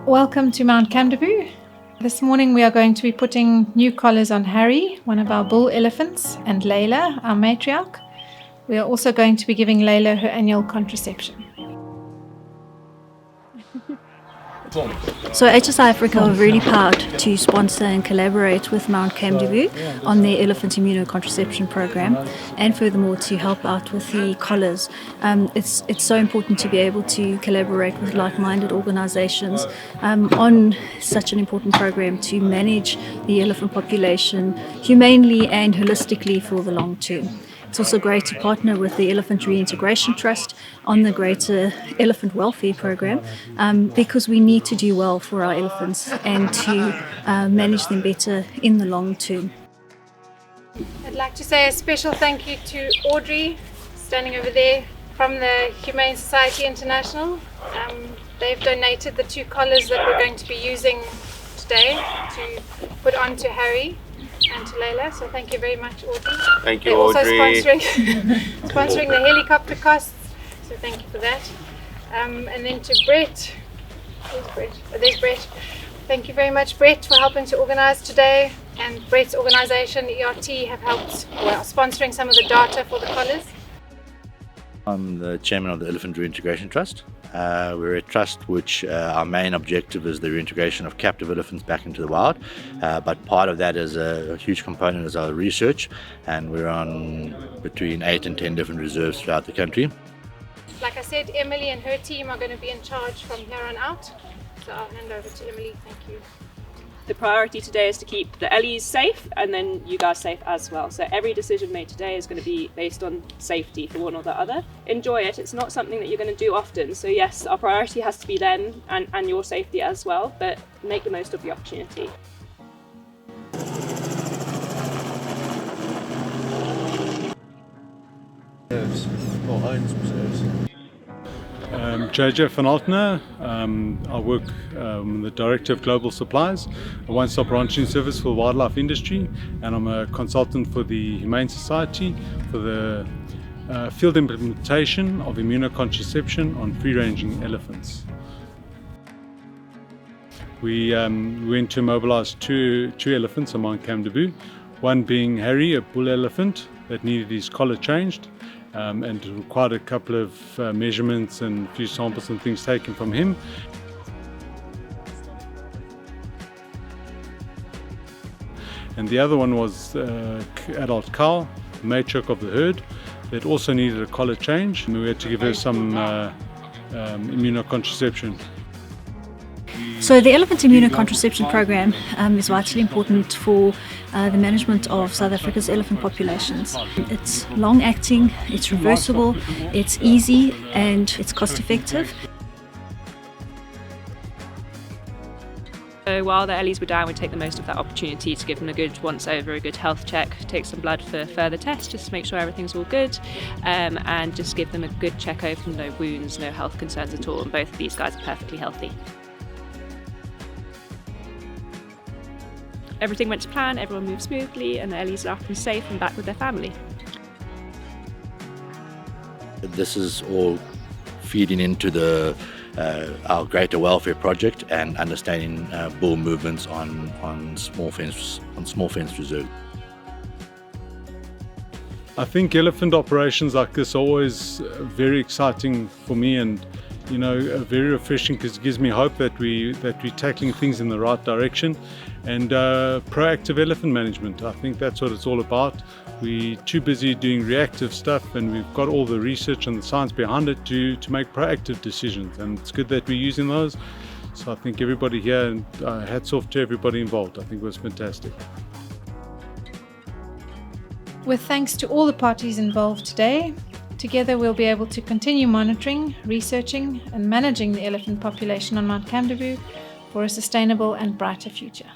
Welcome to Mount Kamdaboo. This morning we are going to be putting new collars on Harry, one of our bull elephants, and Layla, our matriarch. We are also going to be giving Layla her annual contraception. So HSI Africa are really proud to sponsor and collaborate with Mount Kamdaboo on their elephant immunocontraception program, and furthermore to help out with the collars. It's so important to be able to collaborate with like-minded organisations on such an important program to manage the elephant population humanely and holistically for the long term. It's also great to partner with the Elephant Reintegration Trust on the greater elephant welfare program because we need to do well for our elephants and to manage them better in the long term. I'd like to say a special thank you to Audrey, standing over there, from the Humane Society International. They've donated the 2 collars that we're going to be using today to put on to Harry and to Layla, so thank you very much, Audrey. Thank you, They're Audrey. also sponsoring the helicopter costs, so thank you for that. And then to Brett, where's Brett? Oh, there's Brett. Thank you very much, Brett, for helping to organise today. And Brett's organisation, ERT, have helped, sponsoring some of the data for the collars. I'm the chairman of the Elephant Reintegration Trust. We're a trust which our main objective is the reintegration of captive elephants back into the wild, but part of that is a huge component is our research, and we're on between 8 and 10 different reserves throughout the country. Like I said, Emily and her team are going to be in charge from here on out, so I'll hand over to Emily. Thank you. The priority today is to keep the Ellies safe and then you guys safe as well. So every decision made today is going to be based on safety for one or the other. Enjoy it. It's not something that you're going to do often. So yes, our priority has to be them and your safety as well, but make the most of the opportunity. JJ van Altena. I work the Director of Global Supplies, a one-stop ranching service for the wildlife industry, and I'm a consultant for the Humane Society for the field implementation of immunocontraception on free-ranging elephants. We went to mobilise two elephants on Mount Kamdaboo, one being Harry, a bull elephant that needed his collar changed, and required a couple of measurements and a few samples and things taken from him. And the other one was adult cow, matriarch of the herd, that also needed a collar change, and we had to give her some immunocontraception. So the elephant immunocontraception program is vitally important for the management of South Africa's elephant populations. It's long-acting, it's reversible, it's easy, and it's cost-effective. So while the Ellies were down, we'd take the most of that opportunity to give them a good once-over, a good health check, take some blood for further tests just to make sure everything's all good, and just give them a good check over, no wounds, no health concerns at all, and both of these guys are perfectly healthy. Everything went to plan, everyone moved smoothly, and the Ellies are up and safe and back with their family. This is all feeding into our greater welfare project and understanding bull movements on small fence reserves. I think elephant operations like this are always very exciting for me, and very refreshing, because it gives me hope that we're tackling things in the right direction, and proactive elephant management. I think that's what it's all about. We're too busy doing reactive stuff, and we've got all the research and the science behind it to make proactive decisions, and it's good that we're using those. So I think everybody here, and hats off to everybody involved. I think it was fantastic. With thanks to all the parties involved today, together we'll be able to continue monitoring, researching and managing the elephant population on Mount Kamdaboo for a sustainable and brighter future.